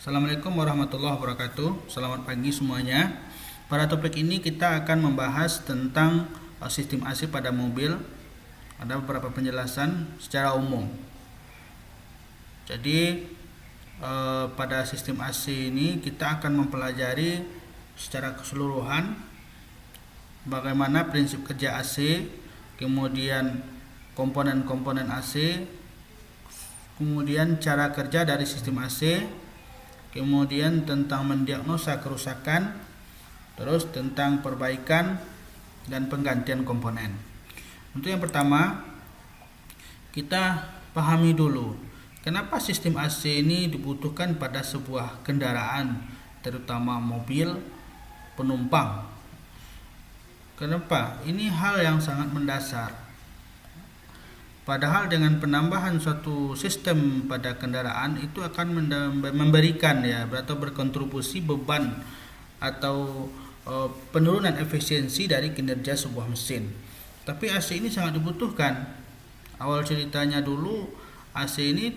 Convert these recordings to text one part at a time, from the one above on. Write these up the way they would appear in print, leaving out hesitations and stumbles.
Assalamualaikum warahmatullahi wabarakatuh. Selamat pagi semuanya. Pada topik ini kita akan membahas tentang sistem AC pada mobil. Ada beberapa penjelasan secara umum. Jadi pada sistem AC ini kita akan mempelajari secara keseluruhan bagaimana prinsip kerja AC, kemudian komponen-komponen AC, kemudian cara kerja dari sistem AC, kemudian tentang mendiagnosa kerusakan, terus tentang perbaikan dan penggantian komponen. Untuk yang pertama, kita pahami dulu kenapa sistem AC ini dibutuhkan pada sebuah kendaraan, terutama mobil penumpang. Kenapa? Ini hal yang sangat mendasar. Padahal dengan penambahan suatu sistem pada kendaraan itu akan memberikan atau berkontribusi beban atau penurunan efisiensi dari kinerja sebuah mesin. Tapi AC ini sangat dibutuhkan. Awal ceritanya dulu, AC ini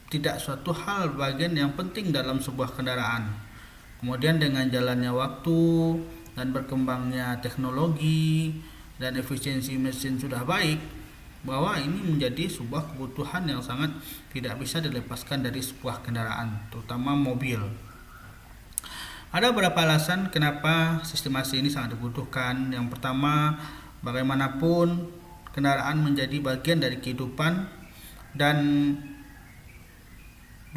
tidak suatu hal bagian yang penting dalam sebuah kendaraan. Kemudian dengan jalannya waktu dan berkembangnya teknologi dan efisiensi mesin sudah baik, bahwa ini menjadi sebuah kebutuhan yang sangat tidak bisa dilepaskan dari sebuah kendaraan, terutama mobil. Ada beberapa alasan kenapa sistem AC ini sangat dibutuhkan. Yang pertama, bagaimanapun kendaraan menjadi bagian dari kehidupan dan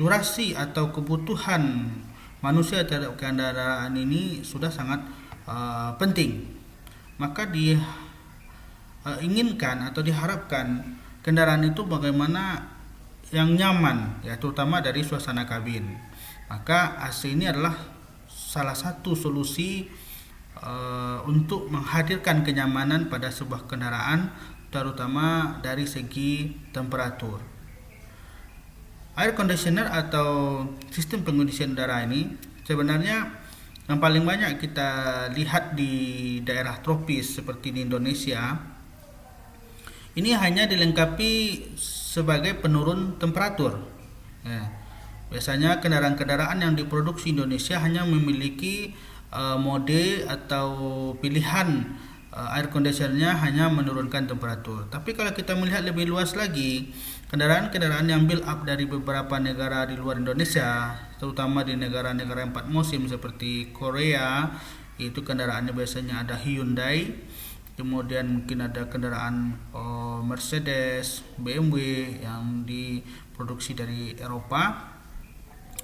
durasi atau kebutuhan manusia terhadap kendaraan ini sudah sangat penting. Maka inginkan atau diharapkan kendaraan itu bagaimana yang nyaman, terutama dari suasana kabin. Maka AC ini adalah salah satu solusi untuk menghadirkan kenyamanan pada sebuah kendaraan, terutama dari segi temperatur. Air conditioner atau sistem pengondisian udara ini sebenarnya yang paling banyak kita lihat di daerah tropis seperti di Indonesia. Ini hanya dilengkapi sebagai penurun temperatur. Biasanya kendaraan-kendaraan yang diproduksi Indonesia hanya memiliki mode atau pilihan air conditionernya hanya menurunkan temperatur. Tapi kalau kita melihat lebih luas lagi, kendaraan-kendaraan yang build up dari beberapa negara di luar Indonesia, terutama di negara-negara 4 musim seperti Korea, itu kendaraannya biasanya ada Hyundai. Kemudian mungkin ada kendaraan Mercedes, BMW yang diproduksi dari Eropa.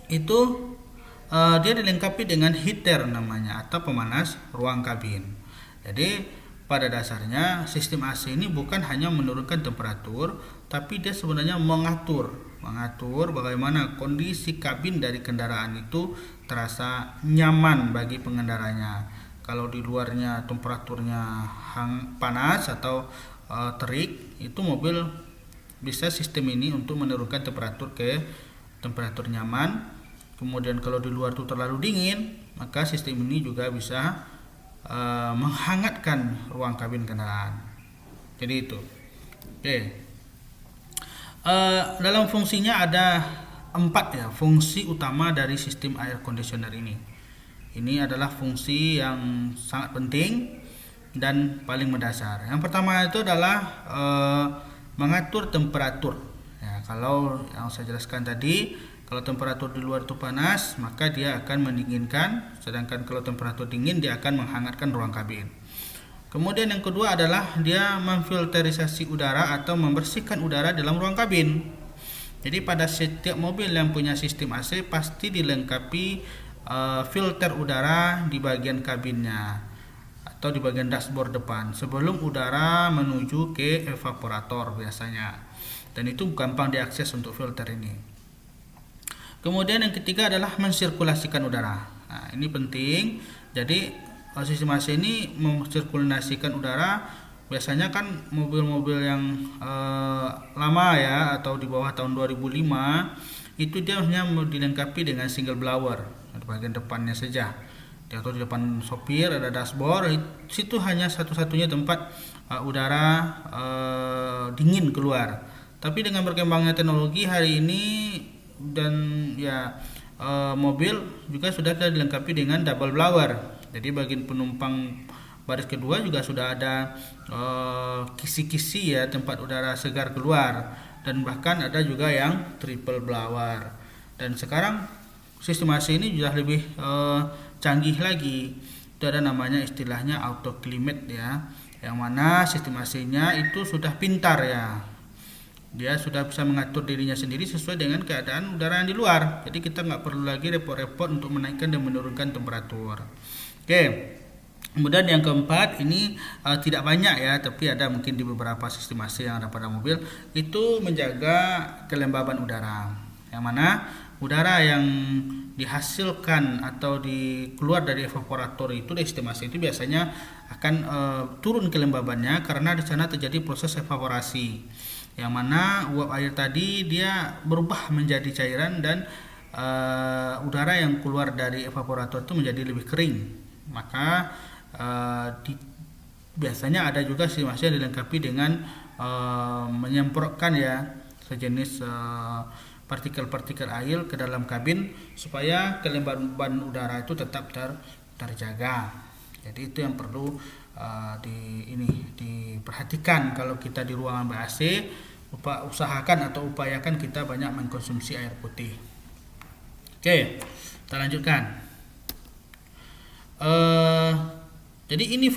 Itu dia dilengkapi dengan heater namanya, atau pemanas ruang kabin. Jadi pada dasarnya sistem AC ini bukan hanya menurunkan temperatur, tapi dia sebenarnya mengatur bagaimana kondisi kabin dari kendaraan itu terasa nyaman bagi pengendaranya. Kalau di luarnya temperaturnya panas atau terik, itu mobil bisa sistem ini untuk menurunkan temperatur ke temperatur nyaman. Kemudian kalau di luar itu terlalu dingin, maka sistem ini juga bisa menghangatkan ruang kabin kendaraan. Jadi itu. Oke. Dalam fungsinya ada 4 fungsi utama dari sistem air conditioner ini. Ini adalah fungsi yang sangat penting dan paling mendasar. Yang pertama itu adalah mengatur temperatur. Kalau yang saya jelaskan tadi, kalau temperatur di luar itu panas, maka dia akan mendinginkan, sedangkan kalau temperatur dingin dia akan menghangatkan ruang kabin. Kemudian yang kedua adalah dia memfilterisasi udara atau membersihkan udara dalam ruang kabin. Jadi pada setiap mobil yang punya sistem AC pasti dilengkapi filter udara di bagian kabinnya atau di bagian dashboard depan sebelum udara menuju ke evaporator biasanya, dan itu gampang diakses untuk filter ini. Kemudian yang ketiga adalah mensirkulasikan udara. Ini penting. Jadi sistem AC ini mensirkulasikan udara. Biasanya kan mobil-mobil yang lama atau di bawah tahun 2005 itu dia hanya dilengkapi dengan single blower di bagian depannya saja, atau di depan sopir ada dashboard. Situ hanya satu-satunya tempat udara dingin keluar. Tapi dengan berkembangnya teknologi hari ini dan mobil juga sudah dilengkapi dengan double blower. Jadi bagi penumpang baris kedua juga sudah ada kisi-kisi ya, tempat udara segar keluar, dan bahkan ada juga yang triple blower. Dan sekarang sistem AC ini sudah lebih canggih lagi. Itu ada namanya istilahnya auto climate ya, yang mana sistem AC-nya itu sudah pintar ya. Dia sudah bisa mengatur dirinya sendiri sesuai dengan keadaan udara yang di luar. Jadi kita nggak perlu lagi repot-repot untuk menaikkan dan menurunkan temperatur. Oke. Kemudian yang keempat ini tidak banyak ya, tapi ada mungkin di beberapa sistem AC yang ada pada mobil, itu menjaga kelembaban udara. Yang mana udara yang dihasilkan atau keluar dari evaporator itu dari sistem AC itu biasanya akan turun kelembabannya karena di sana terjadi proses evaporasi. Yang mana uap air tadi dia berubah menjadi cairan dan udara yang keluar dari evaporator itu menjadi lebih kering. Maka biasanya ada juga simulasi yang dilengkapi dengan menyemprotkan ya sejenis partikel-partikel air ke dalam kabin supaya kelembaban udara itu tetap terjaga. Jadi itu yang perlu diperhatikan kalau kita di ruangan ber-AC. Usahakan atau upayakan kita banyak mengkonsumsi air putih. Oke, kita lanjutkan. Jadi ini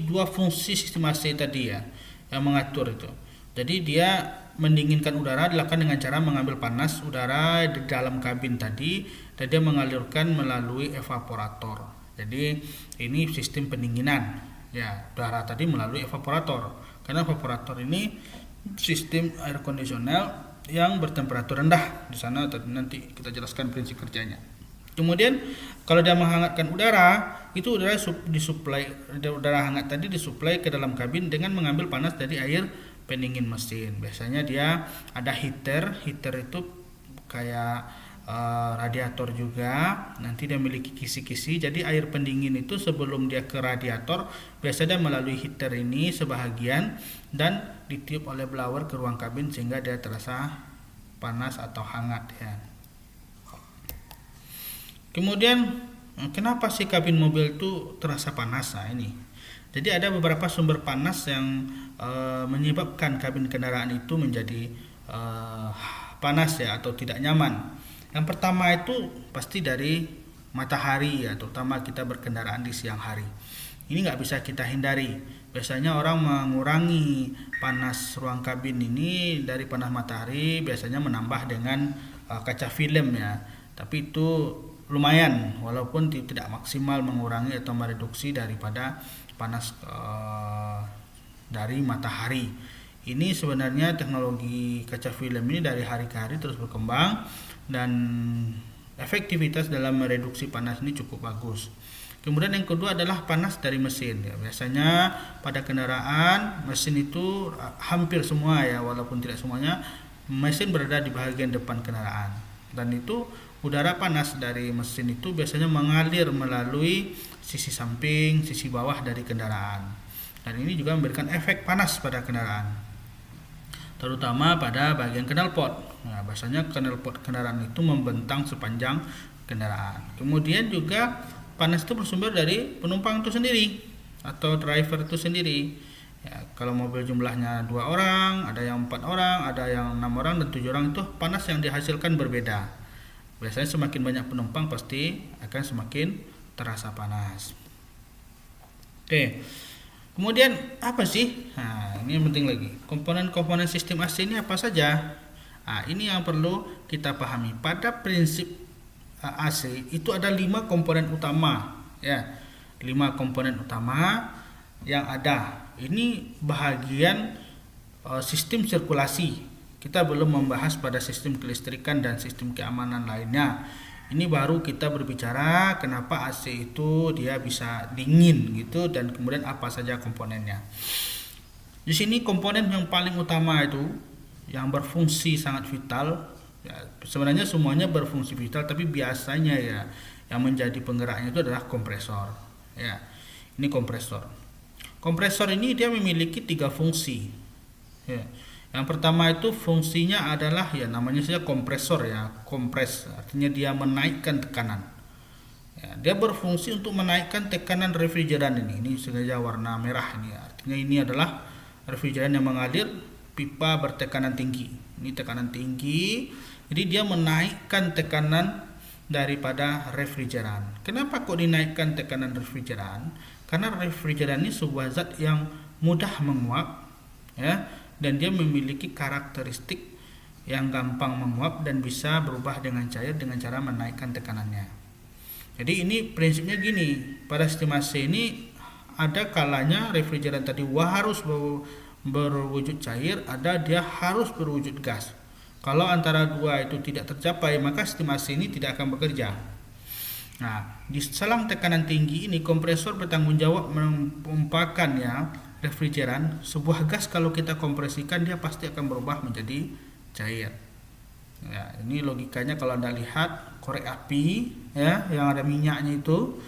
dua fungsi sistem AC tadi ya yang mengatur itu. Jadi dia mendinginkan udara dilakukan dengan cara mengambil panas udara di dalam kabin tadi dan dia mengalirkan melalui evaporator. Jadi ini sistem pendinginan ya, udara tadi melalui evaporator. Karena evaporator ini sistem air kondisional yang bertemperatur rendah. Di sana nanti kita jelaskan prinsip kerjanya. Kemudian kalau dia menghangatkan udara, itu udara hangat tadi disuplai ke dalam kabin dengan mengambil panas dari air pendingin mesin. Biasanya dia ada heater itu kayak radiator juga. Nanti dia memiliki kisi-kisi. Jadi air pendingin itu sebelum dia ke radiator, biasanya dia melalui heater ini sebahagian dan ditiup oleh blower ke ruang kabin sehingga dia terasa panas atau hangat ya. Kemudian kenapa sih kabin mobil itu terasa panas? Nah ini. Jadi ada beberapa sumber panas yang menyebabkan kabin kendaraan itu menjadi panas ya atau tidak nyaman. Yang pertama itu pasti dari matahari ya, terutama kita berkendaraan di siang hari. Ini nggak bisa kita hindari. Biasanya orang mengurangi panas ruang kabin ini dari panas matahari, biasanya menambah dengan kaca film ya. Tapi itu lumayan, walaupun tidak maksimal mengurangi atau mereduksi daripada panas dari matahari. Ini sebenarnya teknologi kaca film ini dari hari ke hari terus berkembang dan efektivitas dalam mereduksi panas ini cukup bagus. Kemudian yang kedua adalah panas dari mesin. Ya, biasanya pada kendaraan mesin itu hampir semua ya, walaupun tidak semuanya, mesin berada di bagian depan kendaraan. Dan itu udara panas dari mesin itu biasanya mengalir melalui sisi samping, sisi bawah dari kendaraan. Dan ini juga memberikan efek panas pada kendaraan, terutama pada bagian knalpot. Nah, biasanya knalpot kendaraan itu membentang sepanjang kendaraan. Kemudian juga panas itu bersumber dari penumpang itu sendiri atau driver itu sendiri. Ya, kalau mobil jumlahnya 2 orang, ada yang 4 orang, ada yang 6 orang dan 7 orang, itu panas yang dihasilkan berbeda. Biasanya semakin banyak penumpang pasti akan semakin terasa panas. Oke. Kemudian apa sih? Nah, ini yang penting lagi. Komponen-komponen sistem AC ini apa saja? Nah, ini yang perlu kita pahami. Pada prinsip AC itu ada 5 komponen utama, ya. 5 komponen utama yang ada. Ini bahagian sistem sirkulasi. Kita belum membahas pada sistem kelistrikan dan sistem keamanan lainnya. Ini baru kita berbicara kenapa AC itu dia bisa dingin gitu dan kemudian apa saja komponennya. Di sini komponen yang paling utama itu yang berfungsi sangat vital. Ya, sebenarnya semuanya berfungsi vital, tapi biasanya ya yang menjadi penggeraknya itu adalah kompresor. Ya, ini kompresor. Kompresor ini dia memiliki 3 fungsi. Ya. Yang pertama itu fungsinya adalah ya namanya saja kompresor ya, kompres artinya dia menaikkan tekanan. Ya, dia berfungsi untuk menaikkan tekanan refrigeran ini. Ini sengaja warna merah ini. Artinya ini adalah refrigeran yang mengalir pipa bertekanan tinggi. Ini tekanan tinggi. Jadi dia menaikkan tekanan daripada refrigeran. Kenapa kok dinaikkan tekanan refrigeran? Karena refrigeran ini sebuah zat yang mudah menguap ya, dan dia memiliki karakteristik yang gampang menguap dan bisa berubah dengan cair dengan cara menaikkan tekanannya. Jadi ini prinsipnya gini, pada sistem AC ini ada kalanya refrigeran tadi harus berwujud cair, ada dia harus berwujud gas. Kalau antara dua itu tidak tercapai, maka sistem AC ini tidak akan bekerja. Nah, di selang tekanan tinggi ini kompresor bertanggung jawab menumpahkan ya refrigeran. Sebuah gas kalau kita kompresikan dia pasti akan berubah menjadi cair. Ya, ini logikanya kalau Anda lihat korek api ya yang ada minyaknya itu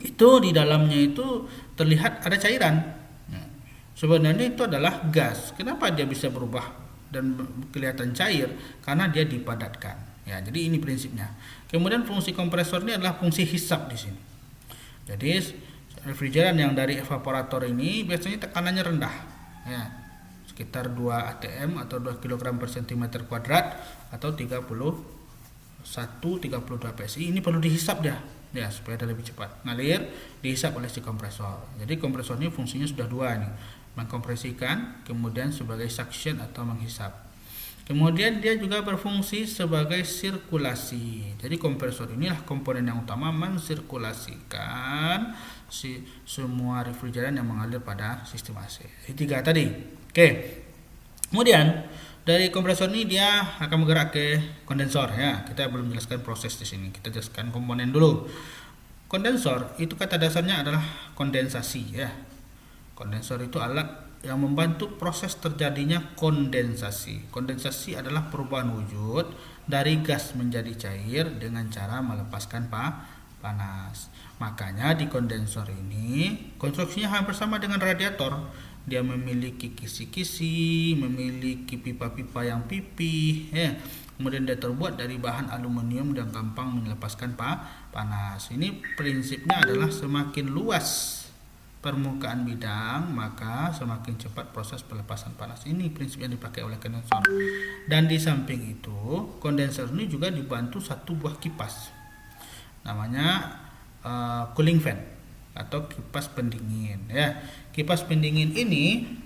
itu di dalamnya itu terlihat ada cairan. Nah, sebenarnya itu adalah gas. Kenapa dia bisa berubah dan kelihatan cair? Karena dia dipadatkan. Ya, jadi ini prinsipnya. Kemudian fungsi kompresor ini adalah fungsi hisap di sini. Jadi refrigeran yang dari evaporator ini biasanya tekanannya rendah. Ya, sekitar 2 atm atau 2 kg per cm kuadrat atau 32 psi. Ini perlu dihisap dia. Ya, supaya dia lebih cepat ngalir, dihisap oleh si kompresor. Jadi kompresor ini fungsinya sudah dua nih, mengkompresikan, kemudian sebagai suction atau menghisap. Kemudian dia juga berfungsi sebagai sirkulasi. Jadi kompresor inilah komponen yang utama mensirkulasikan semua refrigeran yang mengalir pada sistem AC. Jadi 3 tadi. Oke. Kemudian dari kompresor ini dia akan bergerak ke kondensor ya. Kita belum jelaskan proses di sini. Kita jelaskan komponen dulu. Kondensor itu kata dasarnya adalah kondensasi ya. Kondensor itu alat yang membantu proses terjadinya kondensasi. Kondensasi adalah perubahan wujud dari gas menjadi cair dengan cara melepaskan panas. Makanya di kondensor ini konstruksinya hampir sama dengan radiator. Dia memiliki kisi-kisi, memiliki pipa-pipa yang pipih ya. Kemudian dia terbuat dari bahan aluminium dan gampang melepaskan panas. Ini prinsipnya adalah semakin luas permukaan bidang, maka semakin cepat proses pelepasan panas. Ini prinsip yang dipakai oleh kondensor. Dan di samping itu, kondensor ini juga dibantu satu buah kipas. Namanya cooling fan atau kipas pendingin ya. Kipas pendingin ini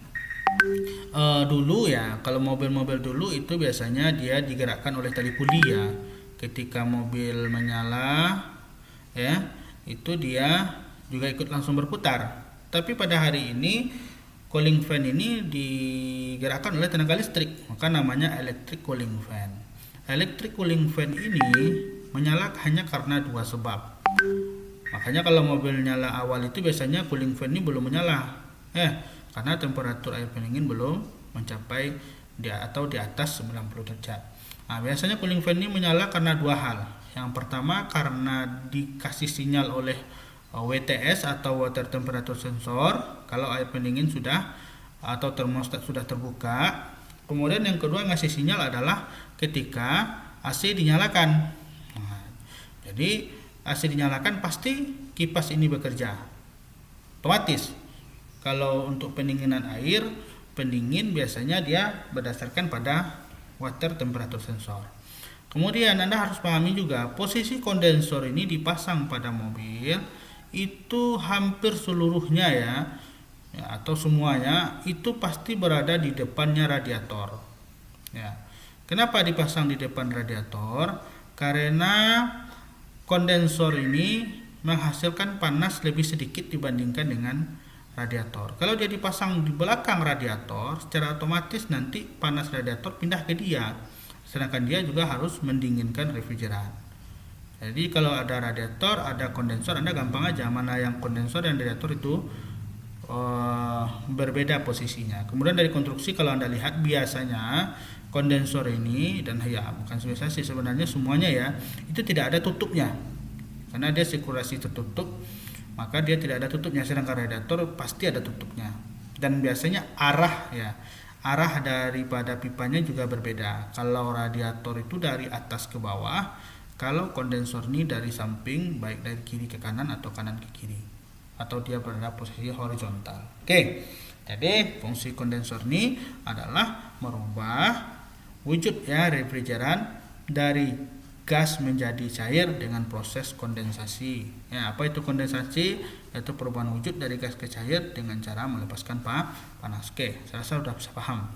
dulu ya, kalau mobil-mobil dulu itu biasanya dia digerakkan oleh tali puli ya. Ketika mobil menyala ya, itu dia juga ikut langsung berputar. Tapi pada hari ini cooling fan ini digerakkan oleh tenaga listrik, maka namanya electric cooling fan. Electric cooling fan ini menyala hanya karena 2 sebab. Makanya kalau mobil nyala awal itu biasanya cooling fan ini belum menyala, karena temperatur air pendingin belum mencapai di atas 90 derajat. Nah, biasanya cooling fan ini menyala karena 2 hal. Yang pertama karena dikasih sinyal oleh WTS atau water temperature sensor kalau air pendingin sudah atau termostat sudah terbuka. Kemudian yang kedua ngasih sinyal adalah ketika AC dinyalakan. Nah, jadi AC dinyalakan pasti kipas ini bekerja otomatis. Kalau untuk pendinginan air, pendingin biasanya dia berdasarkan pada water temperature sensor. Kemudian Anda harus pahami juga posisi kondensor ini dipasang pada mobil itu hampir seluruhnya ya atau semuanya itu pasti berada di depannya radiator ya. Kenapa dipasang di depan radiator? Karena kondensor ini menghasilkan panas lebih sedikit dibandingkan dengan radiator. Kalau dia dipasang di belakang radiator, secara otomatis nanti panas radiator pindah ke dia, sedangkan dia juga harus mendinginkan refrigeran. Jadi kalau ada radiator, ada kondensor, Anda gampang aja mana yang kondensor dan radiator itu berbeda posisinya. Kemudian dari konstruksi kalau Anda lihat biasanya kondensor ini dan ya bukan sih sebenarnya semuanya ya itu tidak ada tutupnya karena dia sirkulasi tertutup, maka dia tidak ada tutupnya. Sedangkan radiator pasti ada tutupnya dan biasanya arah daripada pipanya juga berbeda. Kalau radiator itu dari atas ke bawah, kalau kondensor ini dari samping, baik dari kiri ke kanan atau kanan ke kiri, atau dia berada posisi horizontal. Oke, jadi fungsi kondensor ini adalah merubah wujud ya refrigeran dari gas menjadi cair dengan proses kondensasi. Ya, apa itu kondensasi? Yaitu perubahan wujud dari gas ke cair dengan cara melepaskan panas. Oke, saya rasa sudah bisa paham.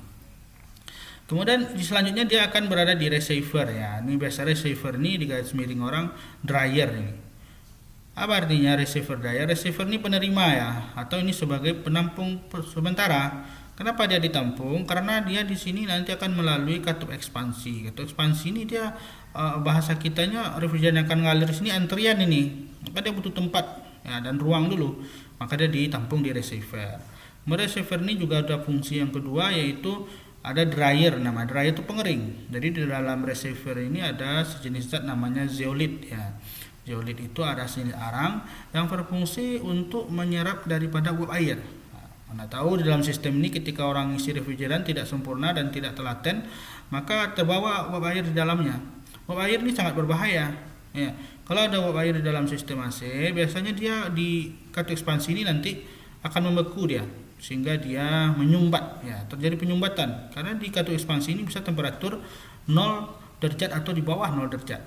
Kemudian selanjutnya dia akan berada di receiver ya. Ini biasa receiver ini di garis miring orang dryer ini. Apa artinya receiver dryer? Receiver ini penerima ya, atau ini sebagai penampung sementara. Kenapa dia ditampung? Karena dia di sini nanti akan melalui katup ekspansi. Katup ekspansi ini dia bahasa kitanya refrigeran yang akan ngalir di sini antrian ini. Maka dia butuh tempat ya, dan ruang dulu. Maka dia ditampung di receiver. Kemudian receiver ini juga ada fungsi yang kedua, yaitu ada dryer. Nama dryer itu pengering. Jadi di dalam receiver ini ada sejenis zat namanya zeolit ya. Zeolit itu ada sejenis arang yang berfungsi untuk menyerap daripada uap air. Anda tahu di dalam sistem ini ketika orang isi refrigeran tidak sempurna dan tidak telaten, maka terbawa uap air di dalamnya. Uap air ini sangat berbahaya. Ya, kalau ada uap air di dalam sistem AC, biasanya dia di katup ekspansi ini nanti akan membeku dia, sehingga dia menyumbat. Ya, terjadi penyumbatan karena di katup ekspansi ini bisa temperatur 0 derajat atau di bawah 0 derajat.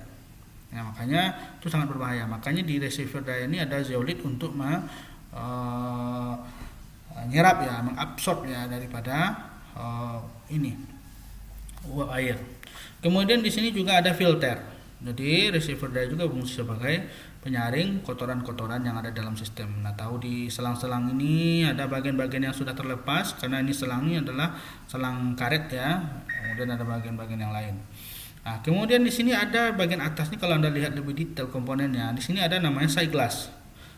Ya, makanya itu sangat berbahaya. Makanya di receiver dryer ini ada zeolit untuk menyerap ya, mengabsorb ya daripada ini uap air. Kemudian di sini juga ada filter. Jadi receiver dryer juga berfungsi sebagai penyaring kotoran-kotoran yang ada dalam sistem. Nah, tahu di selang-selang ini ada bagian-bagian yang sudah terlepas karena ini selang ini adalah selang karet ya. Kemudian ada bagian-bagian yang lain. Nah, kemudian di sini ada bagian atasnya, kalau Anda lihat lebih detail komponennya. Di sini ada namanya side glass.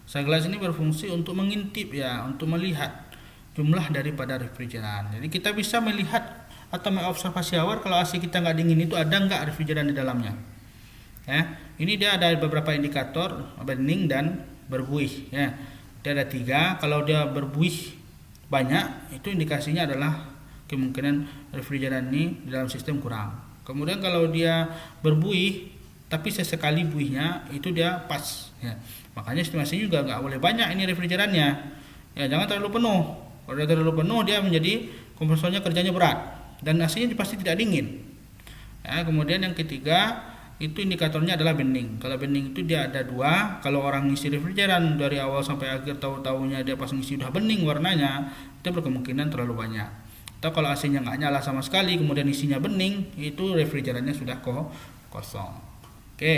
Side glass ini berfungsi untuk mengintip ya, untuk melihat jumlah daripada refrigeran. Jadi kita bisa melihat atau mengobservasi awal kalau AC kita nggak dingin itu ada nggak refrigeran di dalamnya. Ya, ini dia ada beberapa indikator bening dan berbuih. Ya, dia ada 3. Kalau dia berbuih banyak, itu indikasinya adalah kemungkinan refrigeran ini di dalam sistem kurang. Kemudian kalau dia berbuih tapi sesekali buihnya, itu dia pas. Ya, makanya estimasinya juga nggak boleh banyak ini refrigerannya. Ya, jangan terlalu penuh. Kalau dia terlalu penuh, dia menjadi kompresornya kerjanya berat dan AC-nya pasti tidak dingin. Ya, kemudian yang ketiga itu indikatornya adalah bending. Kalau bending itu dia ada 2. Kalau orang ngisi refrigeran dari awal sampai akhir, tahu-tahunya dia pas ngisi udah bening warnanya, itu berkemungkinan terlalu banyak. Atau kalau AC-nya nggak nyala sama sekali, kemudian isinya bening, itu refrigerannya sudah kosong. Oke,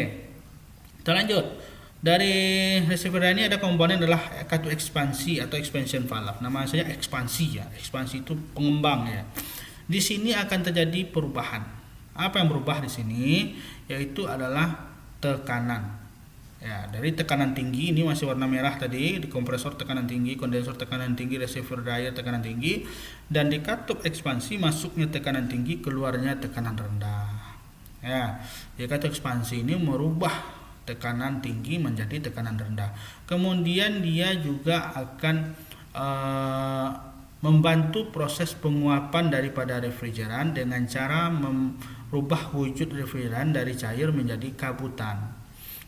kita lanjut. Dari receiver ini ada komponen adalah katup ekspansi atau expansion valve. Nama saya ekspansi ya. Ekspansi itu pengembang ya. Di sini akan terjadi perubahan. Apa yang berubah di sini? Yaitu adalah tekanan. Ya, dari tekanan tinggi, ini masih warna merah tadi, di kompresor tekanan tinggi, kondensor tekanan tinggi, receiver dryer tekanan tinggi, dan di katup ekspansi masuknya tekanan tinggi, keluarnya tekanan rendah. Ya, di katup ekspansi ini merubah tekanan tinggi menjadi tekanan rendah. Kemudian dia juga akan membantu proses penguapan daripada refrigeran dengan cara merubah wujud refrigeran dari cair menjadi kabutan.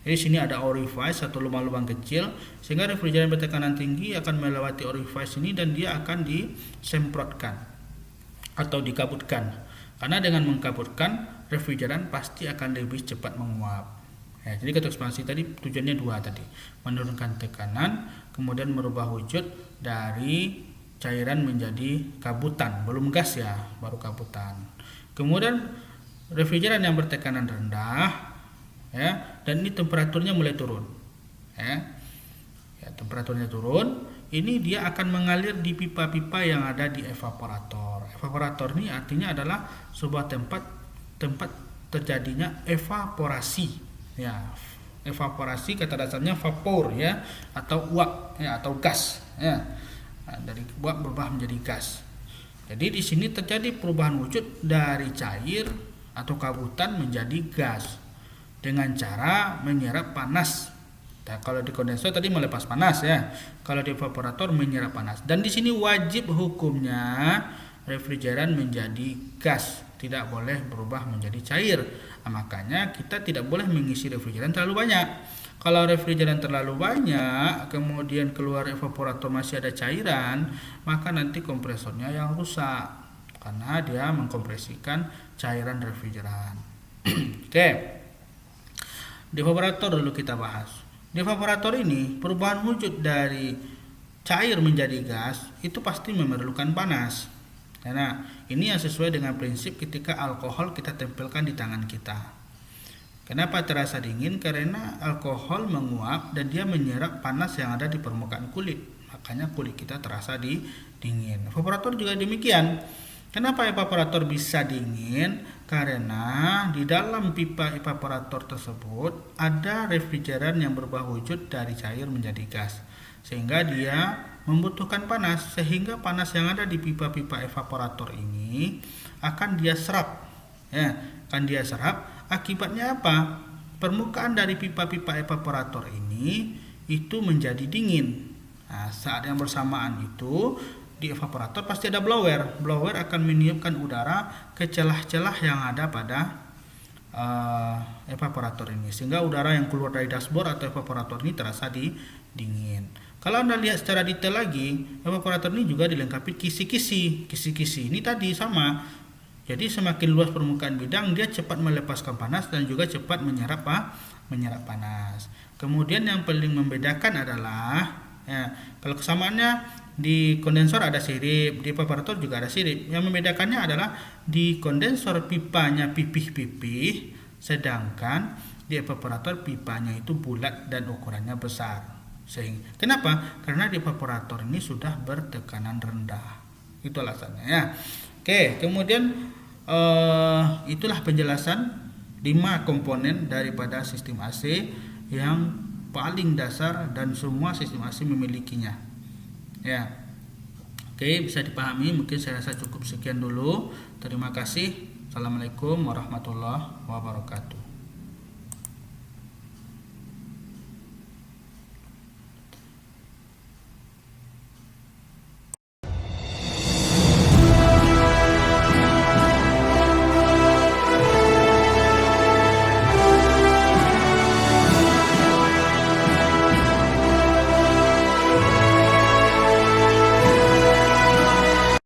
Jadi sini ada orifice atau lubang-lubang kecil, sehingga refrigeran bertekanan tinggi akan melewati orifice ini dan dia akan disemprotkan atau dikabutkan. Karena dengan mengkabutkan, refrigeran pasti akan lebih cepat menguap. Ya, jadi katup ekspansi tadi tujuannya 2 tadi, menurunkan tekanan, kemudian merubah wujud dari cairan menjadi kabutan, belum gas ya, baru kabutan. Kemudian refrigeran yang bertekanan rendah, ya, dan ini temperaturnya mulai turun, ya, temperaturnya turun, ini dia akan mengalir di pipa-pipa yang ada di evaporator. Evaporator ini artinya adalah sebuah tempat terjadinya evaporasi. Ya, evaporasi kata dasarnya vapor ya, atau uap ya, atau gas ya. Nah, dari uap berubah menjadi gas. Jadi di sini terjadi perubahan wujud dari cair atau kabutan menjadi gas dengan cara menyerap panas. Nah, kalau di kondensor tadi melepas panas ya. Kalau di evaporator menyerap panas. Dan di sini wajib hukumnya refrigeran menjadi gas, tidak boleh berubah menjadi cair. Makanya kita tidak boleh mengisi refrigeran terlalu banyak. Kalau refrigeran terlalu banyak, kemudian keluar evaporator masih ada cairan, maka nanti kompresornya yang rusak karena dia mengkompresikan cairan refrigeran. Oke. Di evaporator dulu kita bahas. Di evaporator ini perubahan wujud dari cair menjadi gas itu pasti memerlukan panas. Karena ini yang sesuai dengan prinsip ketika alkohol kita tempelkan di tangan kita. Kenapa terasa dingin? Karena alkohol menguap dan dia menyerap panas yang ada di permukaan kulit. Makanya kulit kita terasa dingin. Evaporator juga demikian. Kenapa evaporator bisa dingin? Karena di dalam pipa evaporator tersebut ada refrigeran yang berubah wujud dari cair menjadi gas. Sehingga dia membutuhkan panas. Sehingga panas yang ada di pipa-pipa evaporator ini akan dia serap. Ya, akan dia serap. Akibatnya apa? Permukaan dari pipa-pipa evaporator ini itu menjadi dingin. Nah, saat yang bersamaan itu di evaporator pasti ada blower. Blower akan meniupkan udara ke celah-celah yang ada pada evaporator ini, sehingga udara yang keluar dari dashboard atau evaporator ini terasa dingin. Kalau Anda lihat secara detail lagi, evaporator ini juga dilengkapi kisi-kisi. Kisi-kisi ini tadi sama. Jadi semakin luas permukaan bidang, dia cepat melepaskan panas dan juga cepat menyerap panas. Kemudian yang paling membedakan adalah, ya, kalau kesamaannya di kondensor ada sirip, di evaporator juga ada sirip. Yang membedakannya adalah di kondensor pipanya pipih-pipih, sedangkan di evaporator pipanya itu bulat dan ukurannya besar. Kenapa? Karena di evaporator ini sudah bertekanan rendah. Itu alasannya, ya. Oke, kemudian itulah penjelasan 5 komponen daripada sistem AC yang paling dasar dan semua sistem AC memilikinya. Ya. Oke, bisa dipahami. Mungkin saya rasa cukup sekian dulu. Terima kasih. Assalamualaikum warahmatullahi wabarakatuh.